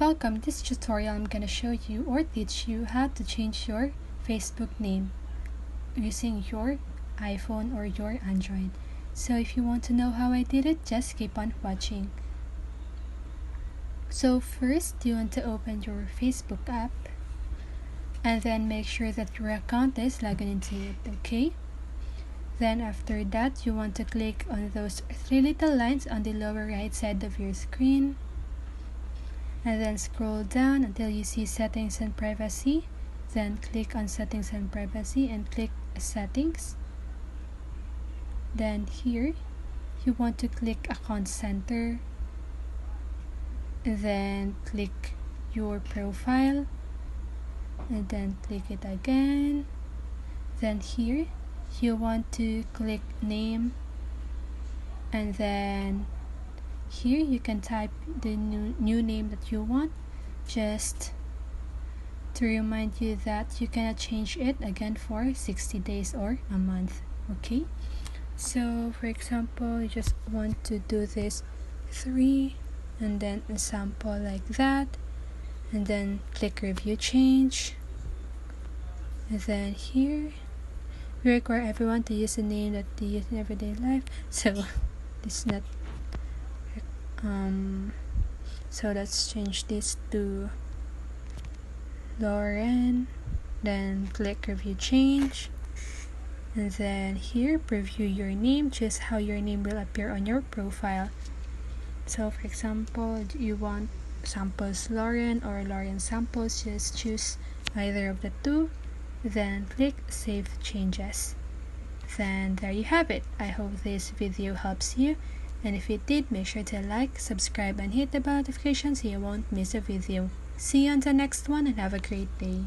Welcome. In this tutorial I'm gonna show you or teach you how to change your Facebook name using your iPhone or your Android. So if you want to know how I did it, just keep on watching. So first you want to open your Facebook app and then make sure that your account is logged into it, okay? Then after that you want to click on those three little lines on the lower right side of your screen. And then scroll down until you see settings and privacy. Then click on settings and privacy and click settings. Then here you want to click account center. Then click your profile and then click it again. Then here you want to click name, and then here you can type the new name that you want, just to remind you that you cannot change it again for 60 days or a month, okay? So for example, you just want to do this 3 and then a sample like that, and then click review change. And then here we require everyone to use a name that they use in everyday life, so this is not so let's change this to Lauren. Then click review change, and then here preview your name, choose how your name will appear on your profile. So for example, you want samples Lauren or Lauren samples, just choose either of the two, then click save changes. Then there you have it. I hope this video helps you, and if it did, make sure to like, subscribe, and hit the bell notification so you won't miss a video. See you on the next one and have a great day.